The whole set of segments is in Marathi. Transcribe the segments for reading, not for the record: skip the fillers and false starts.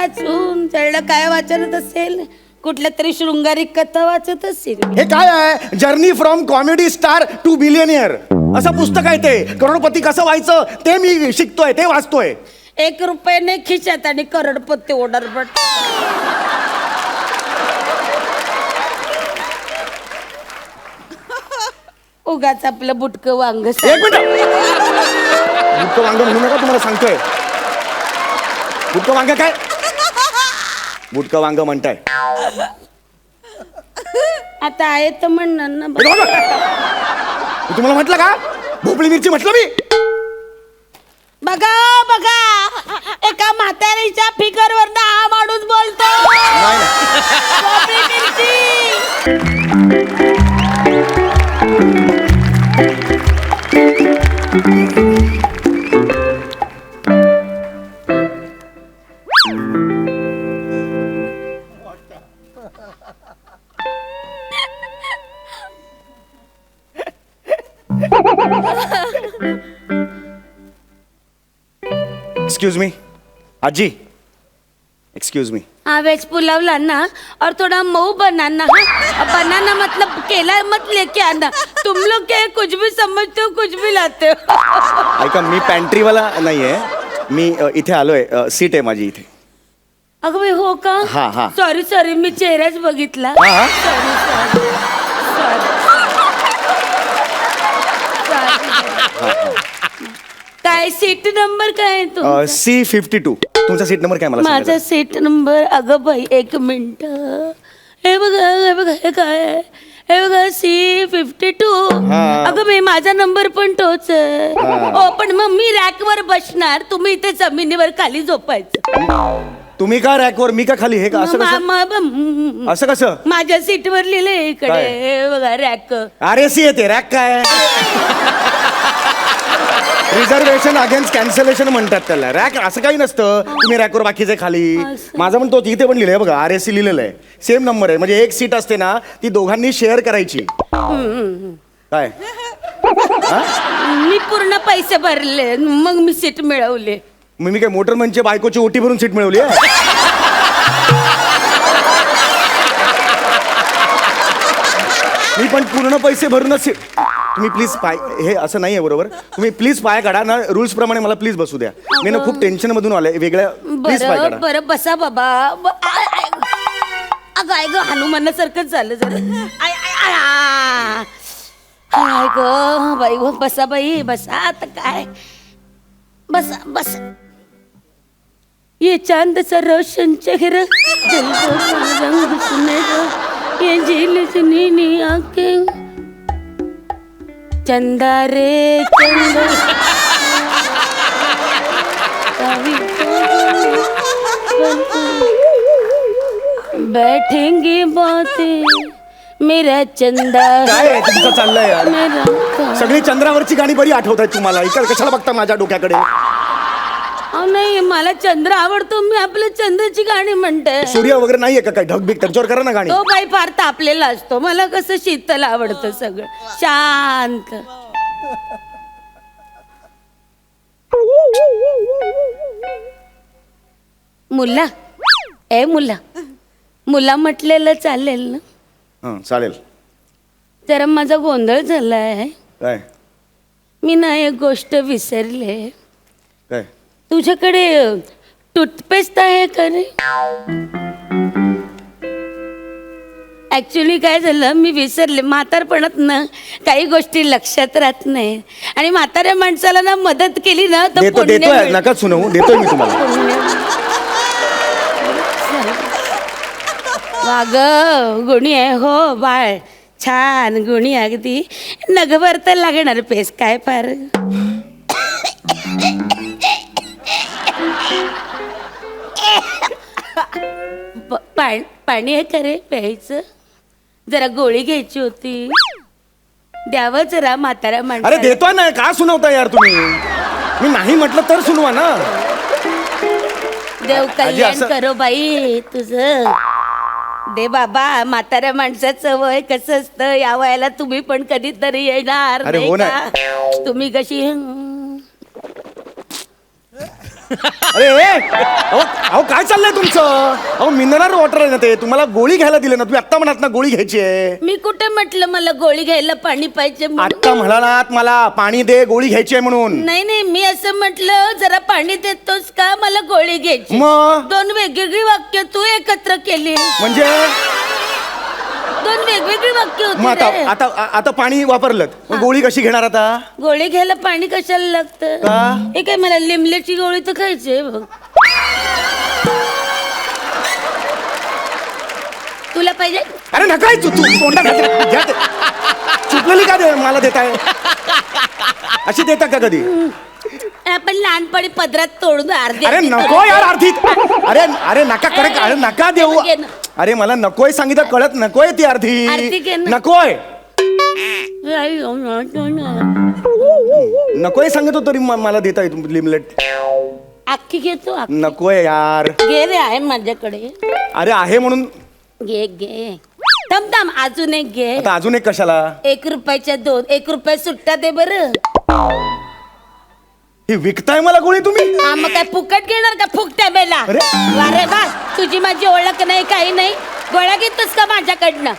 वाचून चढलं काय वाचत असेल कुठल्या तरी शृंगारिक कथा वाचत असेल. हे काय आहे journey from comedy star to billionaire असं पुस्तक आहे ते. करोडपती कसं व्हायचं ते मी शिकतोय ते वाचतोय. 1 रुपयाने खिशात आणि करोडपती ऑर्डर पट. उगाच आपलं बुटकं वांग. एक मिनिट बुटकं वांग म्हणू नका तुम्हाला सांगतोय. बुटकं वांग काय बुटकं वांग म्हणताय. आता आहे तर म्हणणार ना. मी तुम्हाला म्हटलं का भोपळी मिरची म्हटलं मी. बघा बघा एका म्हातारीच्या फिगर वर हा माणूस बोलतो. भोपळी मिरची. एक्सक्यूज मी आजी एक्सक्यूज मी. हाँ वेज पुलाव लाना और थोड़ा मऊ बनाना. हाँ बनाना मतलब केला मत लेके आना. तुम लोग क्या कुछ भी समझते हो कुछ भी लाते हो. ऐका मी पॅन्ट्रीवाला नाहीये. मी इथे आलोय. सीट आहे माझी इथे. अगं बाई हो का. हा, हा. सॉरी सॉरी मी चेहराच बघितला. हा, हा. सॉरी सॉरी काय सीट नंबर काय आहे तू. C52. तुमचा सीट नंबर काय मला माझा सांगायचं? Seat number. अगं बाई 1 मिनिट. हे बघा हे काय आहे. हे बघा C52. हा. अगं बाई माझा नंबर पण तोच आहे. हो पण मग मी रॅकवर बसणार तुम्ही इथे जमिनीवर खाली झोपायचं. तुम्ही का रॅकवर मी का खाली हे का असं कसं असं कसं. माझ्या सीटवर लिहिलंय इकडे. काय? हे बघा रॅक. RAC येते रॅक काय रिझर्वेशन अगेन्स्ट कॅन्सलेशन म्हणतात त्याला. रॅक असं काही नसतं. तुम्ही रॅकवर बाकीचे खाली. असं. माझं पण तो इथे पण लिहिलंय बघा RAC लिहिलेलं आहे. सेम नंबर आहे म्हणजे एक सीट असते ना ती दोघांनी शेअर करायची. काय मी पूर्ण पैसे भरले मग मी सीट मिळवले. मी काय मोटरमनच्या बायकोची ओटी भरून सीट मिळवली आहे. मी पण पूर्ण पैसे भरूनच सीट. तुम्ही प्लीज पाय हे असं नाही आहे बरोबर. तुम्ही प्लीज पाय काढा ना रूल्स प्रमाणे मला प्लीज बसू द्या. मी ना खूप टेन्शन मधून आले वेगळ्या. प्लीज पाय बरं काढा. बरं बसा बाबा. अगं आय ग हनुमानासारखंच झालं जरा. आय आय आय आय ग बाई हो बसा बाई बसा. आता काय बसा बसा. ये चांद सा रोशन चेहरा दिल को रंग सुनहरा ये झील से नीली आंखें चंदा रे चंदा बैठेंगे बातें मेरा चंदा काय आहे तुमचं चाललंय यार. मेरा सगळी चंद्रावरची गाणी बरी आठवत आहेत तुम्हाला. इकडे कशाला बघता माझ्या डोक्याकडे. नाही मला चंद्र आवडतो. मी आपल्या चंद्राची गाणी म्हणते. सूर्य वगैरे नाहीये का काय ढगबिग त्यांच्यावर करा ना गाणी. तो बाई फार तापलेला असतो. मला कसं शीतल आवडतं सगळं शांत. मुला ए मुला मुला म्हटलेलं चालेल ना. चालेल. जरा माझा गोंधळ झाला आहे. काय मी ना एक गोष्ट विसरले. काय तुझ्याकडे टूथपेस्ट आहे का रे. ऍक्च्युली काय झालं मी विसरले. म्हातारपणात ना काही गोष्टी लक्षात राहत नाही आणि म्हाताऱ्या माणसाला ना मदत केली ना तर देतो पुण्य देतोय मिळतं. नका सुनवू देतोय मी तुम्हाला. वाग गुणी आहे हो बाळ. छान गुणी अगदी. नगभर तर लागणार पेस काय फार. पाणी आहे का रे प्यायचं. जरा गोळी घ्यायची होती. द्यावं जरा म्हातारा अरे माणसाला. देतोय ना का सुनवता यार तुम्ही. मी नाही म्हटलं तर सुनवा ना. देव कल्याण असं- करो बाई तुझं. दे बाबा. म्हाताऱ्या माणसाचं वय कसं असतं. या वयाला तुम्ही पण कधीतरी येणार अरे नाही हो ना. का? तुम्ही कशी अरे अहो अहो काय चाललंय तुमचं? अहो मिनरल वॉटर आहे ना ते, तुम्हाला गोळी घ्यायला दिले ना, तुम्ही आत्ता म्हणात ना गोळी घ्यायची आहे. मी कुठे म्हटलं मला गोळी घ्यायला पाणी पाहिजे म्हणून? आत्ता म्हणालात मला पाणी दे, गोळी घ्यायची आहे म्हणून. नाही नाही, मी असं म्हटलं जरा पाणी देतोस का, मला गोळी घ्यायची. मग दोन वेगवेगळी वाक्य तू एकत्र केली. म्हणजे दोन वेगवेगळी वाक्य मग आता होती रे. आता आता पाणी वापरलं, मग गोळी कशी घेणार आता? गोळी घ्यायला पाणी कशाला लागतं? का? हे काय, मला लिमल्याची गोळी तर खायची आहे बघ. तुला पाहिजे? अरे नका तू तू तोंडात घ्या ते. चुकलेली का दे मला देताय? अशी देता का कधी? आपण लहानपणी पदरात तोडून अर्धी अरे अर्धी नको यार अर्धी. अरे अरे नका कडे, अरे नका देऊ. घे ना. अरे मला नकोय सांगितलं कळत, नकोय ती अर्धी अर्धी घे ना. नकोय. नकोय सांगतो तरी मला देता लिमलेट. अख्खी घेतो नकोय यार. घे रे, आहे माझ्याकडे. अरे आहे म्हणून. घे घे. थांब थांब, अजून एक घे. आता अजून एक कशाला? 1 रुपयाच्या 2. 1 रुपया सुट्टा दे बरं. ही विकताय मला गोळी तुम्ही? हा, मग काय फुकट घेणार का फुकट्या बेला? अरे. अरे वा, तुझी माझी ओळख नाही, काही नाही. गोळ्या घेतोस का माझ्याकडनं?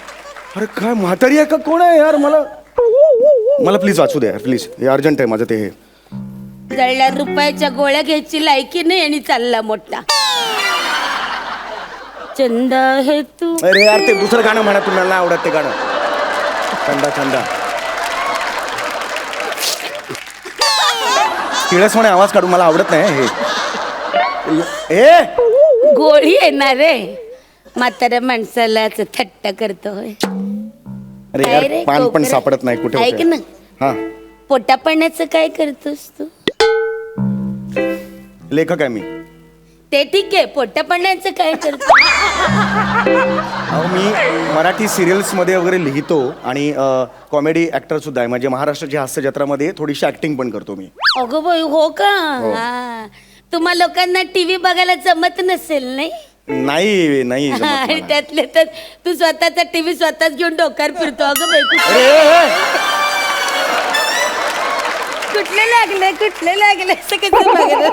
अरे काय म्हातारी आहे का कोण आहे यार? मला प्लीज वाचू द्या प्लीज, हे अर्जंट आहे माझं ते. हे जळल्या रुपयाच्या गोळ्या घ्यायची लायकी नाही आणि चालला मोठा. चंद आहे तू. अरे यार ते दुसरं गाणं म्हणा, तुम्हाला नाही आवडत ते गाणं. चंदा चंदा किळस म्हणे आवाज काढून, मला आवडत नाही हे. गोळी येणार रे, म्हाताऱ्या माणसाला असं थट्टा करतोय. अरे काय यार रे, पान पण कोकरा? सापडत नाही कुठे. ऐक ना, हा पोटा पाण्याचं काय करतोस तू? लेखक आहे मी. ते ठीक आहे, पोटा पाण्याचं काय करतो? अहो मी मराठी सिरियल्स मध्ये वगैरे लिहितो आणि कॉमेडी ऍक्टर सुद्धा आहे. म्हणजे महाराष्ट्राची हास्य जत्रामध्ये थोडीशी ऍक्टिंग पण करतो मी. अगो बाई, हो का? हा. तुम्हा लोकांना टीव्ही बघायला जमत नसेल नाही? नाही नाही जमत आणि मला. त्यातले तर तू स्वतःचा टीव्ही स्वतःच घेऊन डोक्यावर फिरतो. अगं बाई, कुठले लागले असं कसं बघायला?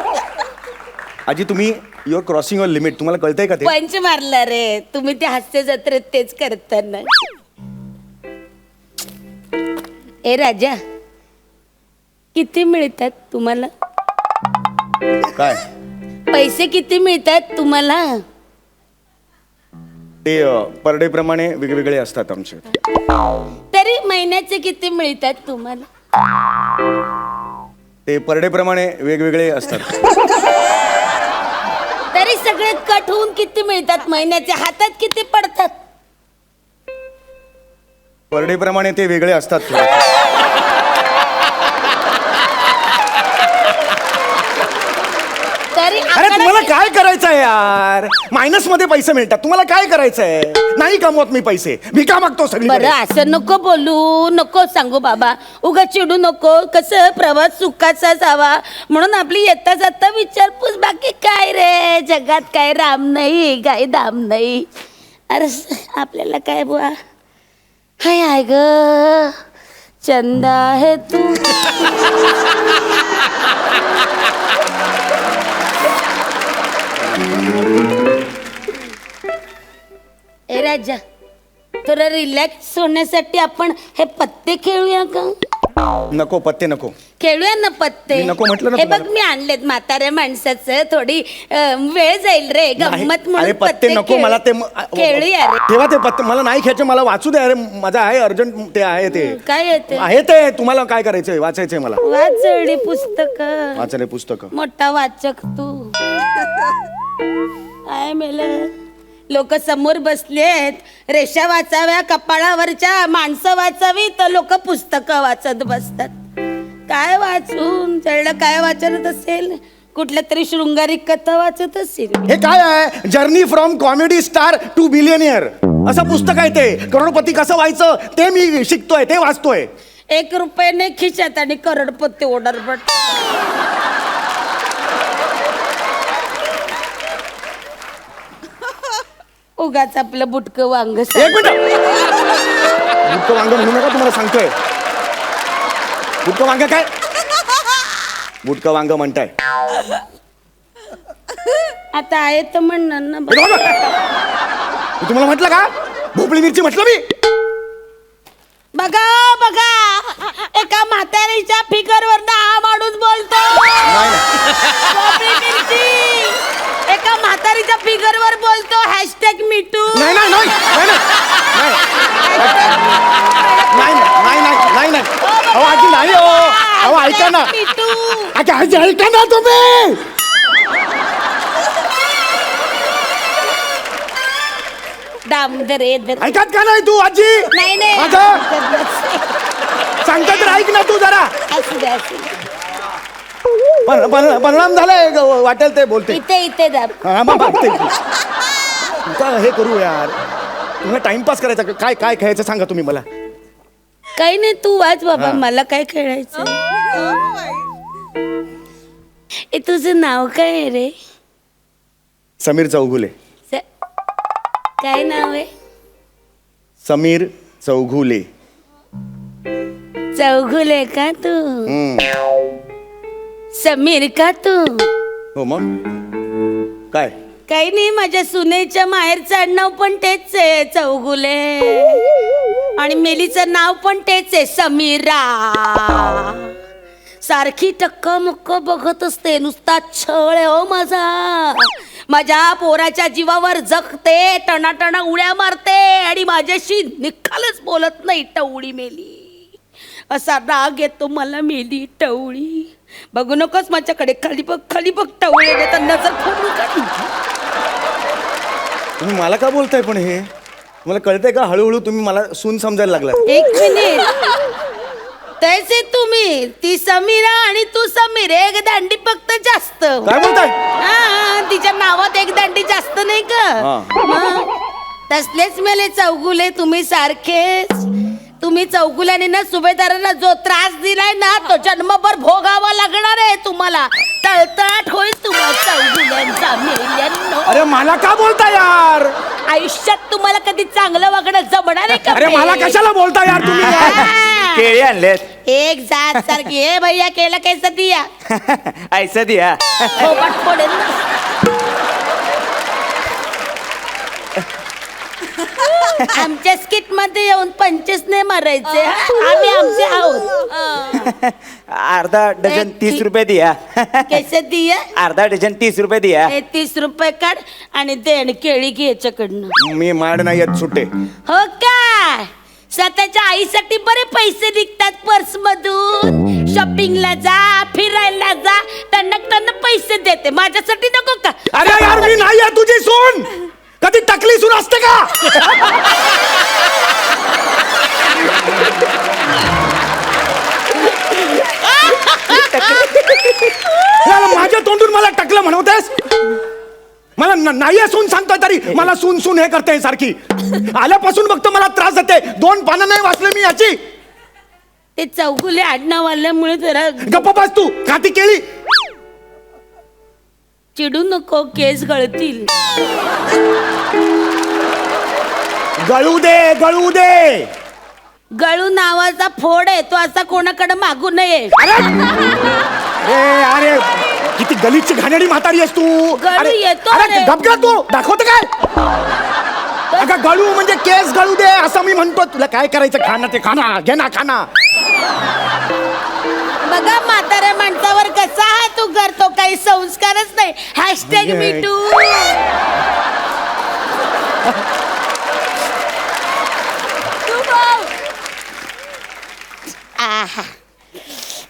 आजी तुम्ही युअर क्रॉसिंग युअर लिमिट. तुम्हाला कळतंय का ते? पंच मारला रे तुम्ही त्या हास्य जत्रेत तेच करताना. ए राजा, किती मिळतात तुम्हाला? काय पैसे किती मिळतात तुम्हाला? ते पर डे प्रमाणे वेगवेगळे असतात आमचे. तरी महिन्याचे किती मिळतात तुम्हाला? ते पर डे प्रमाणे वेगवेगळे असतात. तरी सगळे कट होऊन किती मिळतात महिन्याचे? हातात किती पडतात? पर डे प्रमाणे ते वेगळे असतात. तरी अरे आकडा तुम्हाला काय करायचंय यार? मायनस मध्ये पैसे मिळतात, तुम्हाला काय करायचंय? नाही कमवत मी पैसे, भिका मागतो सगळी. बरं, असं नको बोलू, नको सांगू बाबा. उगा चिडू नको. कसं प्रवास सुखाचा जावा म्हणून आपली येता जाता विचारपूस. बाकी काय रे, जगात काय राम नाही, काय दाम नाही. अरे आपल्याला काय बुवा? हाय हाय ग, चंदा आहे तू. ए राजा, थोडं रिलॅक्स होण्यासाठी आपण हे पत्ते खेळूया का? नको पत्ते नको. खेळूया ना पत्ते. मी नको म्हटलं ना हे बघ तुम्हाला. मी आणलेत म्हाताऱ्या माणसाचं. थोडी वेळ जाईल रे, गंमत अरे म्हणून पत्ते नको खेळू. मला ते. खेळूया रे. तेव्हा ते पत्ते मला नाही खेळायचे, मला वाचू द्या. अरे माझा आहे अर्जंट, ते आहे ते काय येते? आहे ते. तुम्हाला काय करायचंय? वाचायचंय मला. वाचडी पुस्तक. वाचायला पुस्तक. मोठा वाचक तू. काय मेल, लोक समोर बसलेत, रेषा वाचाव्या कपाळावरच्या, माणसं वाचावी तर लोक पुस्तकं वाचत बसतात. काय वाचून चढलं? काय वाचत असेल? कुठल्या तरी शृंगारिक कथा वाचत असेल. हे काय आहे? Journey from comedy star to billionaire असं पुस्तक आहे ते. करोडपती कसं व्हायचं ते मी शिकतोय, ते वाचतोय. 1 रुपयाने खिशात आणि करोडपती ओढरपट. उगाच आपलं बुटकं वांग. एक मिनिट. बुटकं वांग म्हणू नका, तुम्हाला सांगतोय. बुटकं वांग काय? बुटकं वांग म्हणताय. आता आहे तर म्हणणार ना मी तुम्हाला म्हटलं का भोपळी मिरची म्हटलं मी? बघा बघा एका म्हातारीच्या फिगरवर हा माणूस बोलतो. नाही ना. भोपळी मिरची एका म्हातारीच्या फिगरवर बोलतो. Hashtag me too. नाही नाही नाही नाही नाही नाही नाही नाही नाही अहो आजी नाही हो. अहो ऐका ना मीटू. आजी ऐका ना तुम्ही. दामदर ऐकत का नाही तू आजी? नाही नाही माझं सांगता तर ऐक ना तू जरा. असू दे असू दे. परिणाम झालाय वाटेल ते बोलते. इथे इथे दाब. हा मग बघते. तुमचा हे करू यार. तुम्हाला टाइमपास करायचा का? काय काय खेळायचं सांगा तुम्ही मला. काही नाही तू वाच बाबा. हा. मला काय खेळायचं. ए तुझं नाव काय आहे रे? समीर चौगुले. काय नाव आहे? समीर चौगुले. चौगुले का तू? समीर का तू? हो मग काय? काही नाही माझ्या सुनेच्या माहेरचं आडनाव पण तेच आहे चौगुले. आणि मेलीचं नाव पण तेच आहे समीरा. सारखी टक्का मुक्क बघत असते. नुसता छळ आहे हो माझा. माझ्या पोराच्या जीवावर जगते. टणाटणा उड्या मारते आणि माझ्याशी निखालच बोलत नाही. टवळी मेली असा राग येतो मला. मेली टवळी. बघू नकोस माझ्याकडे. खाली बघ टवळी देतात नजर फोडून काढ. तुम्ही मला का बोलताय पण हे? मला कळतंय का? हळूहळू तुम्ही मला सून समजायला लागला. एक मिनिट. तैसे तुम्ही ती समीरा आणि तू समीर एक दांडी फक्त जास्त. काय बोलताय? हा तिच्या नावात एक दांडी जास्त नाही का? हा. मग तसलेच मेले चौगुले तुम्ही सारखेच. तुम्ही चौगुल्याने ना सुभेदारांना जो त्रास दिलाय ना तो जन्मभर भोगावा लागणार आहे तुम्हाला. तळतळाट होईल तुम्हाला चौगुल्यांचा मेल्यांनो. अरे मला का बोलता यार? आयुष्यात तुम्हाला कधी चांगलं वागणं जमणार आहे का? अरे मला कशाला बोलता यार तुम्ही? केळी आणलेत. एक जात सारखी. हे भैया केलं कैसा दिया? ऐसा दिया. फोपाट पडेल ना. आमच्या स्किट मध्ये येऊन पंचेस नाही मारायचे. आम्ही आमचे आहोत. अर्धा डझन 30 रुपये दिया. कैसे दिया? अर्धा डझन 30 रुपये दिया. हे 30 रुपये काढ आणि देण केळी घे याच्याकडनं. मी माड नाही येत सुट्टे. हो का? स्वतःच्या आईसाठी बरे पैसे निघतात पर्स मधून. शॉपिंगला जा, फिरायला जा, त्यांना पैसे देते. माझ्यासाठी नको का? अरे यार मी नाही आहे तुझी सून. कधी टकली सून असते का? माझ्या तोंडून मला टकलं म्हणवतेस? मला नाही सून सांगतोय तरी मला सून सून हे करते सारखी. आल्यापासून बघतो मला त्रास देते. 2 पानं नाही वाचले मी याची. ते चौगुले आडनाव आल्यामुळे जरा गप्प बस तू. खाती केळी. चिडू नको. केस गळतील. गळू दे गळू दे. गळू नावाचा फोड आहे. तो असा कोणाकडे मागू नये. अरे अरे किती गलीची घाणेरडी म्हातारी आहेस तू. गळू येतो अरे रे. गप ग तू. दाखवते काय? अगं गळू म्हणजे केस गळू दे असं मी म्हणतो. तुला काय करायचं? खाना ते खाना. घे ना खाना. बघा म्हाताऱ्या माणसावर कसा हा तू करतो. काही संस्कारच नाही. Hashtag me too. आहा.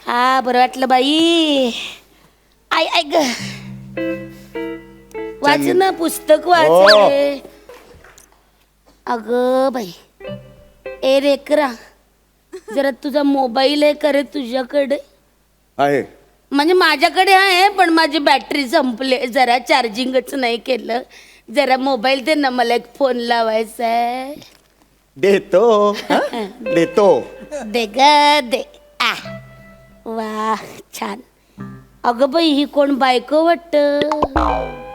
हा बरं वाटलं बाई. आय आय ग. वाच ना पुस्तक वाच. अग बाई. ए रेकरा जरा तुझा मोबाईल आहे का रे तुझ्याकडे? आहे म्हणजे माझ्याकडे आहे पण माझी बॅटरी संपले. जरा चार्जिंगच नाही केलं. जरा मोबाईल दे ना. मला एक फोन लावायचा आहे. देतो हं? देतो. दे ग दे. आ वा छान. अगं बाई ही कोण बायको वाटत.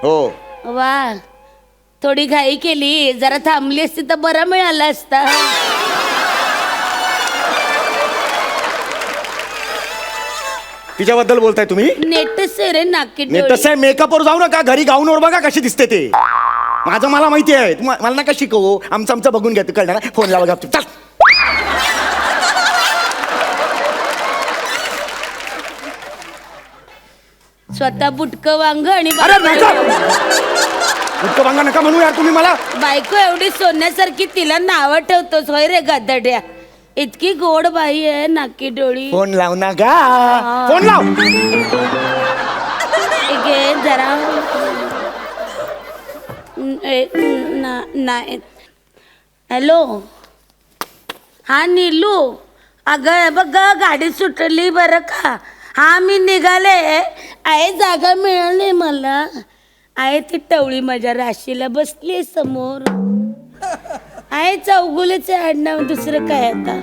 हो वा थोडी घाई केली. जरा थांबली असती तर बरा मिळाला असता. तिच्याबद्दल बोलताय तुम्ही नेटच आहे रे नाकी नाही डोळी. तसं आहे मेकअपवर जाऊ नका घरी गाऊनवर बघा कशी दिसते ते माझं मला माहिती आहे मला नका शिकवू आमचं बघून घ्या कळणार ना फोन लावा चल स्वतः बुटकं वांग आणि अरे नका इतकं वांगा नका म्हणू यार तुम्ही मला बायको एवढी सोन्यासारखी तिला नावं ठेवतोस होय रे गदड्या इतकी गोड बाई आहे नाकी डोळी फोन लाव ना गा फोन लाव घे जरा नाही हॅलो हा नीलू अगं बघ गाडी सुटली बरं का हा मी निघाले आहे जागा मिळाली मला आहे ती टवळी माझ्या राशीला बसली समोर आहे चौगुलेचे आडनाव दुसरं काय आता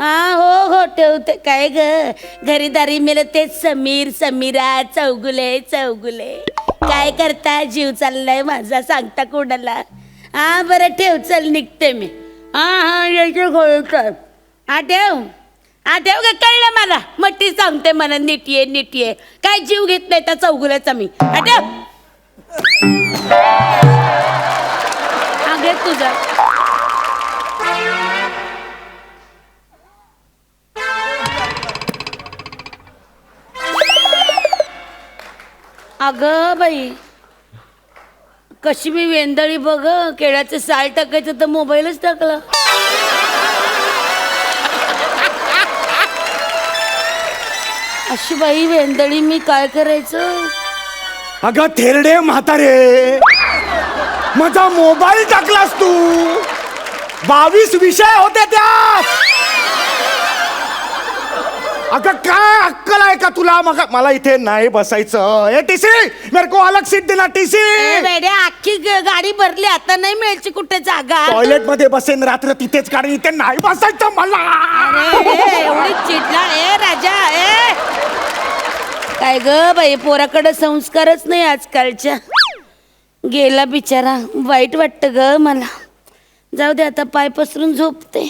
हा हो ठेवते काय ग घरीदारी मेलं तेच समीर समीरा चौगुले चौगुले काय करता जीव चाललाय माझा सांगता कोणाला हा बरं ठेव चल निघते मी हा यायचं घोळकर हा ठेव का कळलं मला मट्टी सांगते मला नीट ये काय जीव घेत नाही त्या चौगुल्याचा मी हा ठेव हा घे तुझा अगं बाई कशी मी वेंदळी बघ केळ्याचं साल टाकायचं तर मोबाईलच टाकला अशी बाई वेंदळी मी काय करायचं अगं थेरडे म्हातारे माझा मोबाईल टाकलास तू 22 विषय होते त्यात अगं काय अक्कल आहे का तुला मग मला इथे नाही बसायचं ए टीसी मेरे को अलग सीट देना टीसी बेड्या अख्खी गाडी भरली आता नाही मिळायची कुठे जागा टॉयलेट मध्ये बसेन रात्र तिथेच काढून इथे नाही बसायचं मला अरे, एवढी चिडला ए राजा ए काय ग बाई पोराकडे संस्कारच नाही आजकालच्या गेला बिचारा वाईट वाटतं ग मला जाऊ दे आता पाय पसरून झोपते